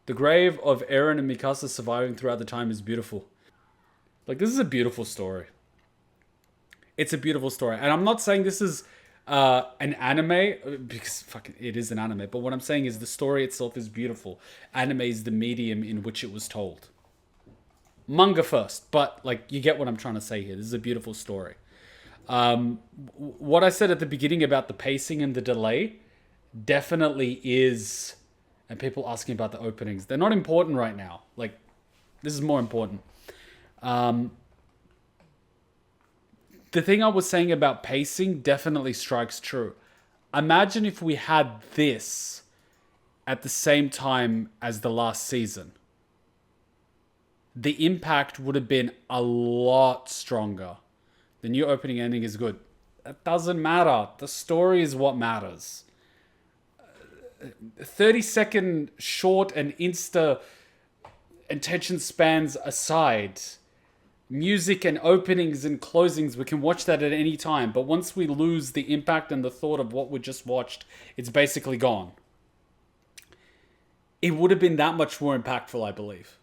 The grave of Eren and Mikasa surviving throughout the time is beautiful. Like, this is a beautiful story. It's a beautiful story. And I'm not saying this is an anime, because fucking it is an anime, but what I'm saying is the story itself is beautiful. Anime is the medium in which it was told. Manga first, but like, you get what I'm trying to say here. This is a beautiful story. What I said at the beginning about the pacing and the delay definitely is, and people asking about the openings, they're not important right now. Like, this is more important. The thing I was saying about pacing definitely strikes true. Imagine if we had this at the same time as the last season. The impact would have been a lot stronger. The new opening ending is good. That doesn't matter. The story is what matters. 30-second short and insta attention spans aside, music and openings and closings, we can watch that at any time. But once we lose the impact and the thought of what we just watched, it's basically gone. It would have been that much more impactful, I believe.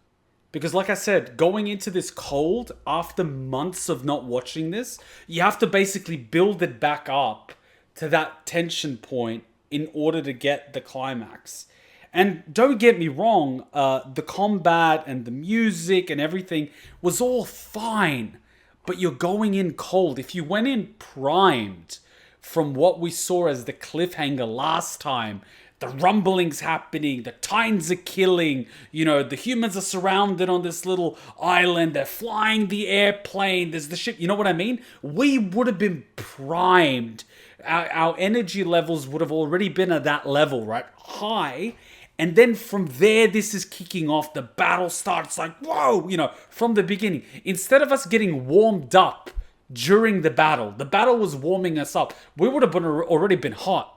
Because like I said, going into this cold, after months of not watching this, you have to basically build it back up to that tension point in order to get the climax. And don't get me wrong, the combat and the music and everything was all fine. But you're going in cold. If you went in primed from what we saw as the cliffhanger last time, the rumblings happening, the Titans are killing, the humans are surrounded on this little island, they're flying the airplane, there's the ship, you know what I mean? We would have been primed. Our energy levels would have already been at that level, right? High. And then from there, this is kicking off. The battle starts like, whoa, from the beginning. Instead of us getting warmed up during the battle was warming us up. We would have already been hot.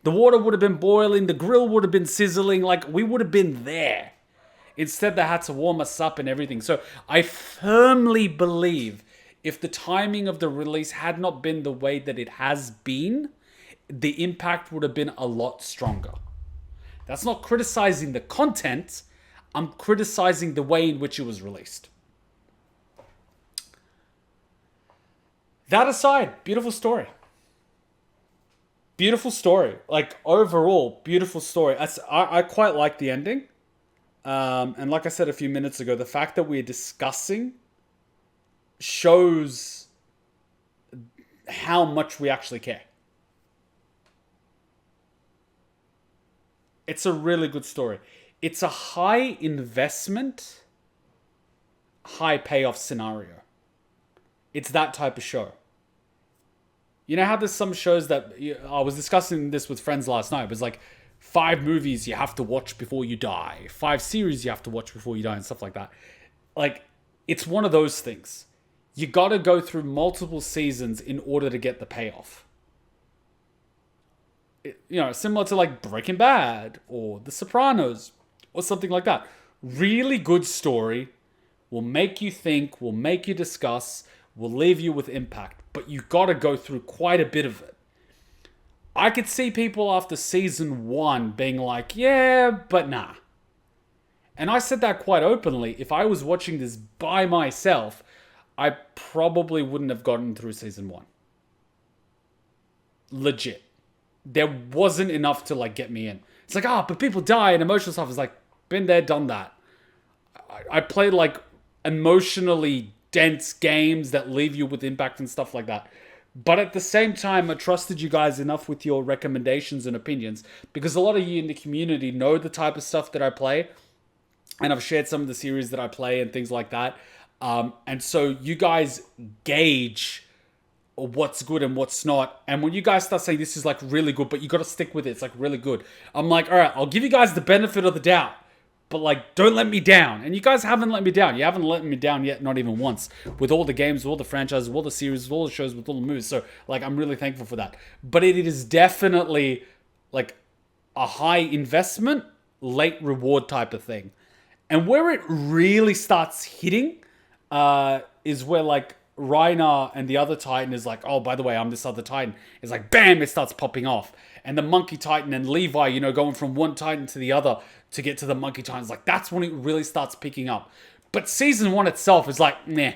The water would have been boiling. The grill would have been sizzling. Like, we would have been there. Instead, they had to warm us up and everything. So I firmly believe if the timing of the release had not been the way that it has been, the impact would have been a lot stronger. That's not criticizing the content. I'm criticizing the way in which it was released. That aside, beautiful story. Beautiful story. Like, overall, beautiful story. I quite like the ending. And like I said a few minutes ago, the fact that we're discussing shows how much we actually care. It's a really good story. It's a high investment, high payoff scenario. It's that type of show. You know how there's some shows that, I was discussing this with friends last night. It was like 5 movies you have to watch before you die. 5 series you have to watch before you die and stuff like that. Like, it's one of those things. You got to go through multiple seasons in order to get the payoff. Similar to like Breaking Bad or The Sopranos or something like that. Really good story. Will make you think, will make you discuss, will leave you with impact. But you got to go through quite a bit of it. I could see people after season 1 being like, yeah, but nah. And I said that quite openly. If I was watching this by myself, I probably wouldn't have gotten through season 1. Legit. There wasn't enough to like get me in. It's like, but people die and emotional stuff. Is like, been there, done that. I played like emotionally dense games that leave you with impact and stuff like that. But at the same time, I trusted you guys enough with your recommendations and opinions because a lot of you in the community know the type of stuff that I play. And I've shared some of the series that I play and things like that. And so you guys gauge what's good and what's not. And when you guys start saying this is like really good, but you got to stick with it, it's like really good. I'm like, all right, I'll give you guys the benefit of the doubt. But like, don't let me down. And you guys haven't let me down. You haven't let me down yet, not even once. With all the games, with all the franchises, with all the series, with all the shows, with all the movies. So like, I'm really thankful for that. But it is definitely like a high investment, late reward type of thing. And where it really starts hitting is where like Reiner and the other Titan is like, oh, by the way, I'm this other Titan. It's like, bam, it starts popping off. and the Monkey Titan and Levi, you know, going from one Titan to the other to get to the Monkey Titans. Like, that's when it really starts picking up. But season 1 itself is like, nah.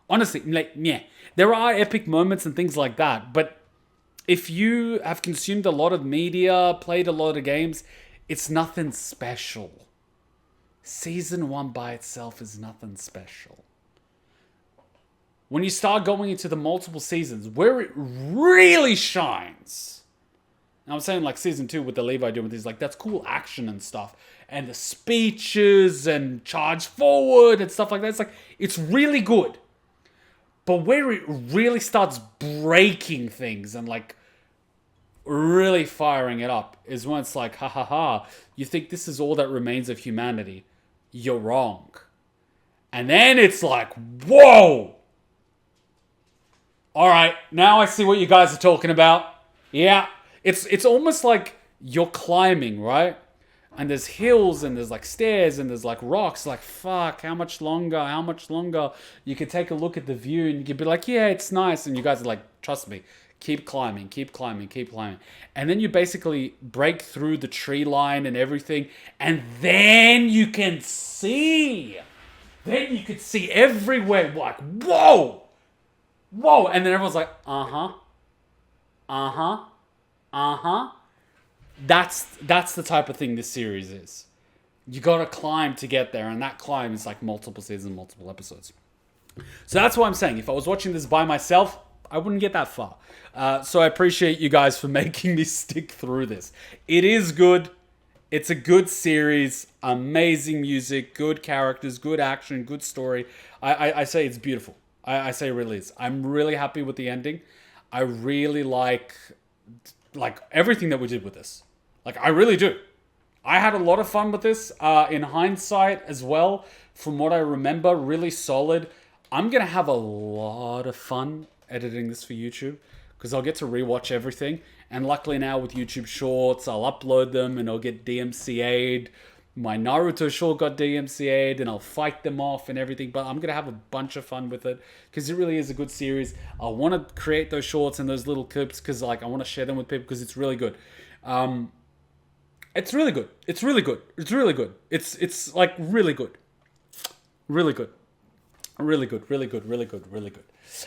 Honestly, like, yeah. There are epic moments and things like that, but if you have consumed a lot of media, played a lot of games, it's nothing special. Season 1 by itself is nothing special. When you start going into the multiple seasons, where it really shines, and I'm saying like season 2 with the Levi doing things like, that's cool action and stuff, and the speeches and charge forward and stuff like that. It's like, it's really good. But where it really starts breaking things and like really firing it up is when it's like, ha ha ha, you think this is all that remains of humanity. You're wrong. And then it's like, whoa! Alright, now I see what you guys are talking about. Yeah, it's almost like you're climbing, right? And there's hills and there's like stairs and there's like rocks. Like, fuck, how much longer? How much longer? You could take a look at the view and you could be like, yeah, it's nice. And you guys are like, trust me, keep climbing, keep climbing, keep climbing. And then you basically break through the tree line and everything. And then you can see. Then you could see everywhere. Like, whoa! Whoa! And then everyone's like, uh-huh. Uh-huh. Uh-huh. That's the type of thing this series is. You gotta climb to get there, and that climb is like multiple seasons, multiple episodes. So that's what I'm saying. If I was watching this by myself, I wouldn't get that far. So I appreciate you guys for making me stick through this. It is good. It's a good series. Amazing music, good characters, good action, good story. I say it's beautiful. I say it really is. I'm really happy with the ending. I really like everything that we did with this. Like, I really do. I had a lot of fun with this. In hindsight as well, from what I remember, really solid. I'm going to have a lot of fun editing this for YouTube because I'll get to rewatch everything. And luckily now with YouTube Shorts, I'll upload them and I'll get DMCA'd. My Naruto short got DMCA'd and I'll fight them off and everything. But I'm going to have a bunch of fun with it because it really is a good series. I want to create those shorts and those little clips because like I want to share them with people because it's really good. It's really good. It's really good. It's really good. It's like really good. Really good. Really good. Really good. Really good. Really good.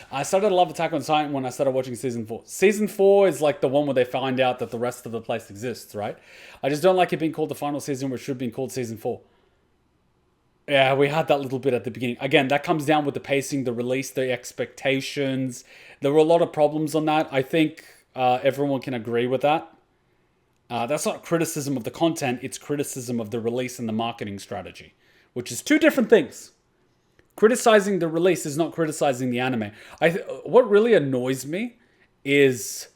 I started to love Attack on Titan when I started watching Season 4. Season 4 is like the one where they find out that the rest of the place exists, right? I just don't like it being called the final season, which should have been called Season 4. Yeah, we had that little bit at the beginning. Again, that comes down with the pacing, the release, the expectations. There were a lot of problems on that. I think everyone can agree with that. That's not criticism of the content, it's criticism of the release and the marketing strategy, which is two different things. Criticizing the release is not criticizing the anime. What really annoys me is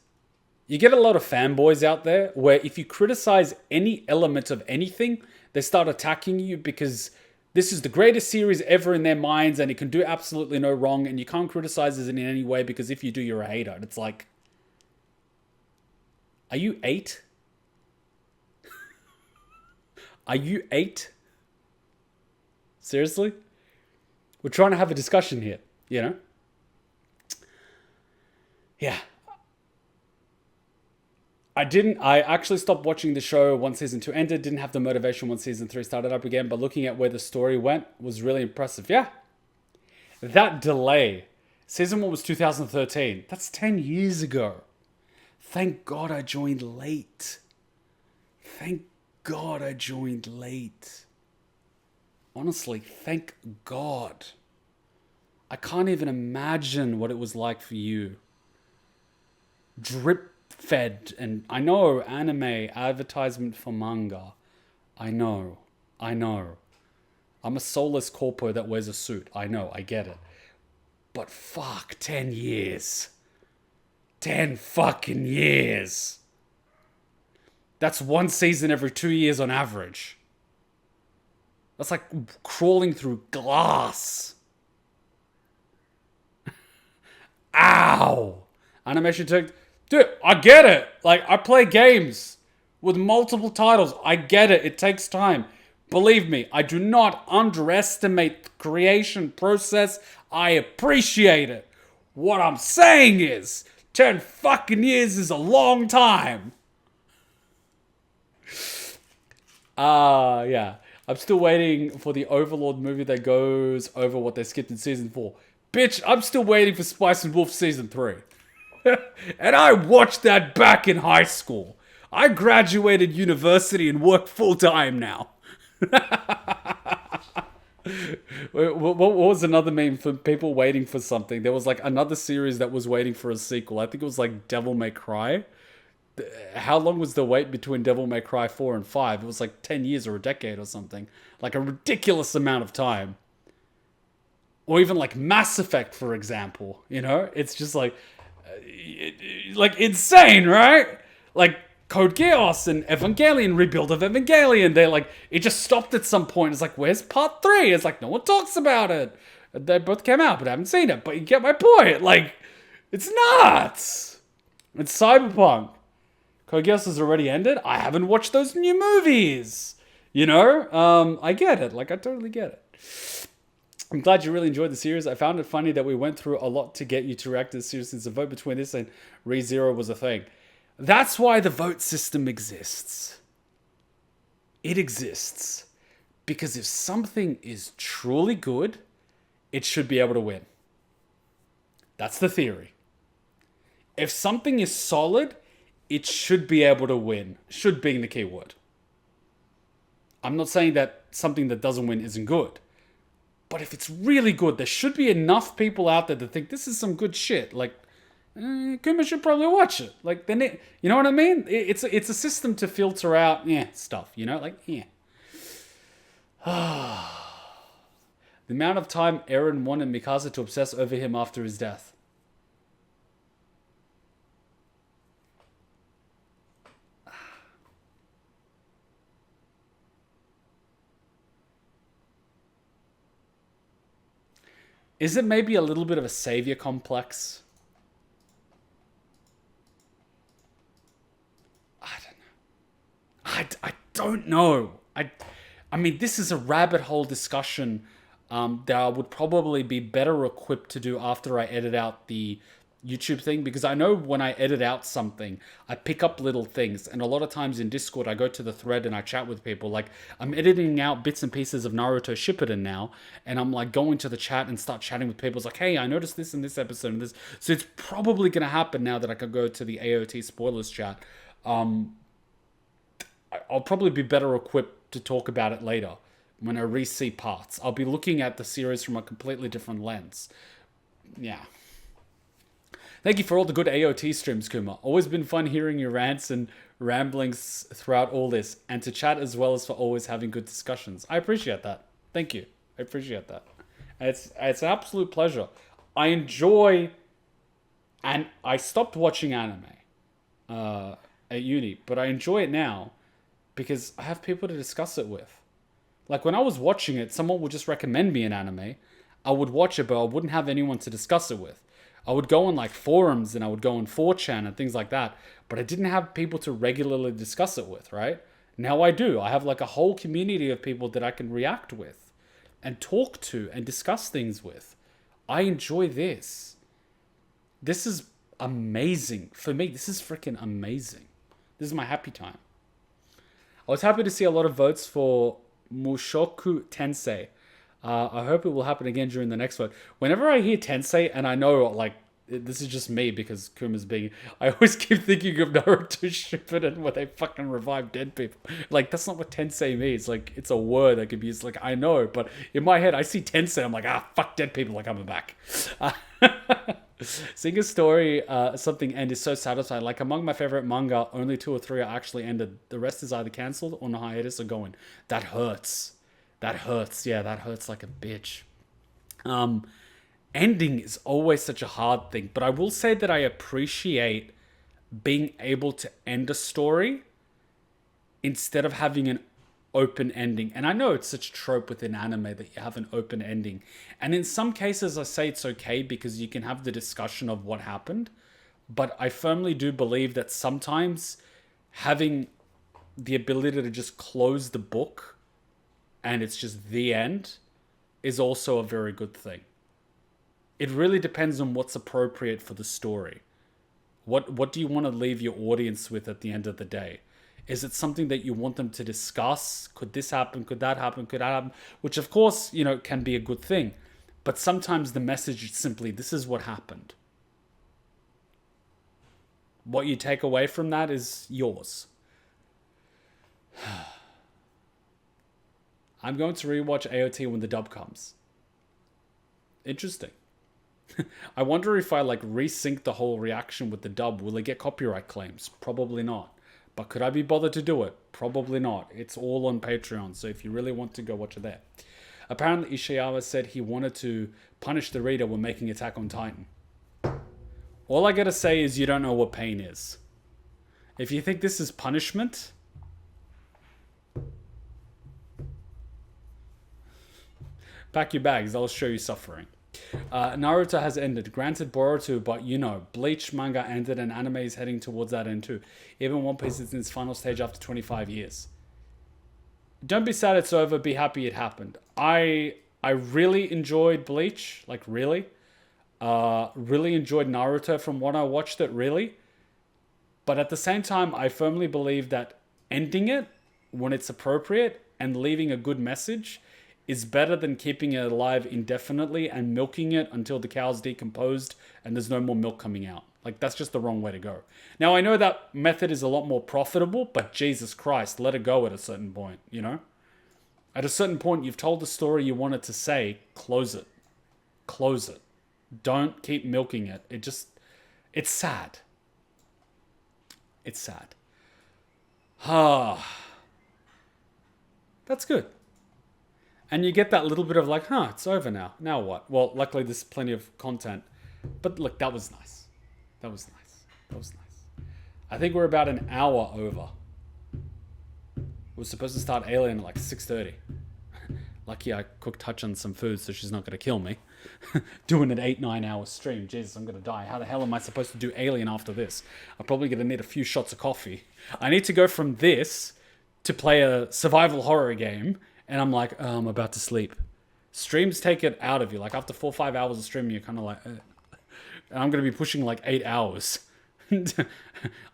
you get a lot of fanboys out there where if you criticize any element of anything, they start attacking you because this is the greatest series ever in their minds and it can do absolutely no wrong and you can't criticize it in any way because if you do, you're a hater. And it's like, are you 8? Are you 8? Seriously? We're trying to have a discussion here, you know? Yeah. I actually stopped watching the show once season 2 ended, didn't have the motivation once season 3 started up again, but looking at where the story went was really impressive. Yeah. That delay. Season 1 was 2013. That's 10 years ago. Thank God I joined late. Thank God I joined late. Honestly, thank God. I can't even imagine what it was like for you. Drip fed, and I know anime, advertisement for manga. I know. I'm a soulless corpo that wears a suit. I know, I get it. But fuck, 10 years. 10 fucking years. That's one season every 2 years on average. That's like crawling through glass. Ow! Animation tech. Dude, I get it. Like, I play games with multiple titles. I get it. It takes time. Believe me, I do not underestimate the creation process. I appreciate it. What I'm saying is, 10 fucking years is a long time. Yeah. I'm still waiting for the Overlord movie that goes over what they skipped in season 4. Bitch, I'm still waiting for Spice and Wolf season 3. And I watched that back in high school. I graduated university and work full time now. What was another meme for people waiting for something? There was like another series that was waiting for a sequel. I think it was like Devil May Cry. How long was the wait between Devil May Cry 4 and 5? It was like 10 years or a decade or something. Like a ridiculous amount of time. Or even like Mass Effect, for example. You know? It's just like insane, right? Like Code Geass and Evangelion, Rebuild of Evangelion. They like, it just stopped at some point. It's like, where's part 3? It's like, no one talks about it. They both came out, but I haven't seen it. But you get my point. Like, it's nuts. It's Cyberpunk. Code Geass has already ended. I haven't watched those new movies. You know? I get it. Like, I totally get it. I'm glad you really enjoyed the series. I found it funny that we went through a lot to get you to react to the series since the vote between this and ReZero was a thing. That's why the vote system exists. It exists. Because if something is truly good, it should be able to win. That's the theory. If something is solid, it should be able to win. Should being the key word. I'm not saying that something that doesn't win isn't good. But if it's really good, there should be enough people out there that think this is some good shit. Like, Kuma should probably watch it. Like, then you know what I mean? It's a system to filter out, stuff. You know, like, The amount of time Eren wanted Mikasa to obsess over him after his death. Is it maybe a little bit of a savior complex? I don't know. I mean, this is a rabbit hole discussion that I would probably be better equipped to do after I edit out the YouTube thing, because I know when I edit out something, I pick up little things, and a lot of times in Discord, I go to the thread and I chat with people. Like, I'm editing out bits and pieces of Naruto Shippuden now, and I'm like going to the chat and start chatting with people. It's like, hey, I noticed this in this episode and this. So it's probably going to happen now that I can go to the AoT spoilers chat. I'll probably be better equipped to talk about it later when I re-see parts. I'll be looking at the series from a completely different lens. Yeah. Thank you for all the good AoT streams, Kuma. Always been fun hearing your rants and ramblings throughout all this, and to chat as well as for always having good discussions. I appreciate that. Thank you. I appreciate that. It's an absolute pleasure. I enjoy, and I stopped watching anime at uni, but I enjoy it now because I have people to discuss it with. Like, when I was watching it, someone would just recommend me an anime. I would watch it, but I wouldn't have anyone to discuss it with. I would go on like forums and I would go on 4chan and things like that, but I didn't have people to regularly discuss it with, right? Now I do. I have like a whole community of people that I can react with and talk to and discuss things with. I enjoy this. This is amazing. For me, this is freaking amazing. This is my happy time. I was happy to see a lot of votes for Mushoku Tensei. I hope it will happen again during the next vote. Whenever I hear Tensei, and I know, like, this is just me because Kuma's being... I always keep thinking of Naruto Shippuden where they fucking revive dead people. Like, that's not what Tensei means. Like, it's a word that could be used. Like, I know, but in my head, I see Tensei, I'm like, fuck dead people, like, I'm back. Seeing a story, something end is so satisfying. Like, among my favorite manga, only 2 or 3 are actually ended. The rest is either cancelled or on hiatus or going. That hurts. That hurts. Yeah, that hurts like a bitch. Ending is always such a hard thing, but I will say that I appreciate being able to end a story instead of having an open ending. And I know it's such a trope within anime that you have an open ending. And in some cases, I say it's okay because you can have the discussion of what happened. But I firmly do believe that sometimes having the ability to just close the book and it's just the end is also a very good thing. It really depends on what's appropriate for the story. What do you want to leave your audience with at the end of the day? Is it something that you want them to discuss? Could this happen? Could that happen? Could that happen? Which, of course, can be a good thing. But sometimes the message is simply, this is what happened. What you take away from that is yours. I'm going to rewatch AoT when the dub comes. Interesting. I wonder if I resync the whole reaction with the dub, will it get copyright claims? Probably not. But could I be bothered to do it? Probably not. It's all on Patreon, so if you really want to, go watch it there. Apparently Ishiyama said he wanted to punish the reader when making Attack on Titan. All I gotta say is you don't know what pain is. If you think this is punishment, pack your bags, I'll show you suffering. Naruto has ended. Granted Boruto, but Bleach manga ended and anime is heading towards that end too. Even One Piece is in its final stage after 25 years. Don't be sad it's over, be happy it happened. I really enjoyed Bleach, really. Really enjoyed Naruto from when I watched it, really. But at the same time, I firmly believe that ending it when it's appropriate and leaving a good message is better than keeping it alive indefinitely and milking it until the cow's decomposed and there's no more milk coming out. That's just the wrong way to go. Now, I know that method is a lot more profitable, but Jesus Christ, let it go at a certain point, At a certain point, you've told the story you wanted to say, close it. Close it. Don't keep milking it. It's sad. It's sad. That's good. And you get that little bit of it's over now. Now what? Well, luckily there's plenty of content. But look, that was nice. That was nice. I think we're about an hour over. We're supposed to start Alien at 6:30. Lucky I cooked Hutch on some food so she's not going to kill me. Doing an 8-9 hour stream. Jesus, I'm going to die. How the hell am I supposed to do Alien after this? I'm probably going to need a few shots of coffee. I need to go from this to play a survival horror game. And I'm I'm about to sleep. Streams take it out of you. After 4 or 5 hours of streaming, you're kind of And I'm going to be pushing 8 hours. I'm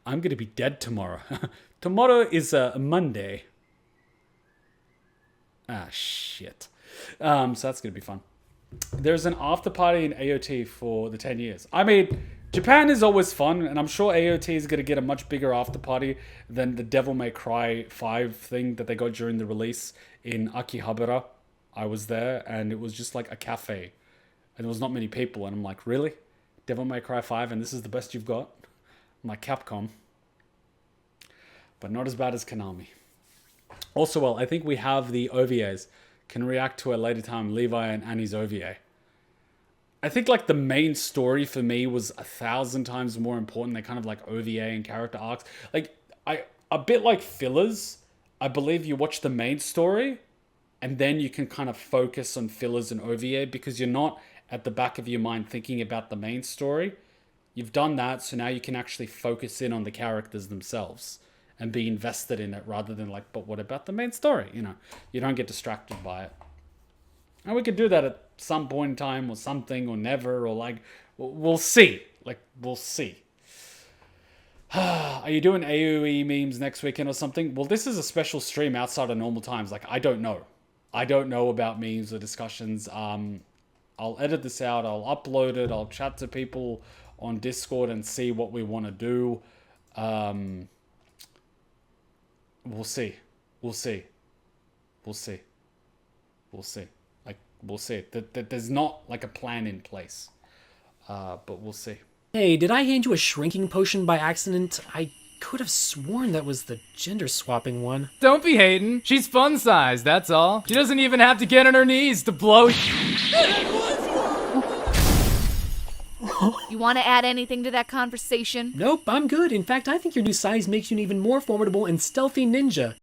going to be dead tomorrow. Tomorrow is a Monday. Shit. So that's going to be fun. There's an after party in AoT for the 10 years. I mean, Japan is always fun, and I'm sure AoT is going to get a much bigger after party than the Devil May Cry 5 thing that they got during the release in Akihabara. I was there, and it was just a cafe. And there was not many people, and I'm really? Devil May Cry 5, and this is the best you've got? I'm Capcom. But not as bad as Konami. Also, well, I think we have the OVAs. Can react to a later time, Levi and Annie's OVA. I think the main story for me was 1,000 times more important than kind of OVA and character arcs. A bit like fillers, I believe you watch the main story and then you can kind of focus on fillers and OVA because you're not at the back of your mind thinking about the main story. You've done that, so now you can actually focus in on the characters themselves and be invested in it rather than but what about the main story? You don't get distracted by it. And we could do that at some point in time or something or never or we'll see. We'll see. Are you doing AoE memes next weekend or something? Well, this is a special stream outside of normal times. I don't know. I don't know about memes or discussions. I'll edit this out. I'll upload it. I'll chat to people on Discord and see what we want to do. We'll see. We'll see. We'll see. We'll see. We'll see. There's not a plan in place. But we'll see. Hey, did I hand you a shrinking potion by accident? I could have sworn that was the gender swapping one. Don't be hating. She's fun size, that's all. She doesn't even have to get on her knees to blow. You want to add anything to that conversation? Nope, I'm good. In fact, I think your new size makes you an even more formidable and stealthy ninja.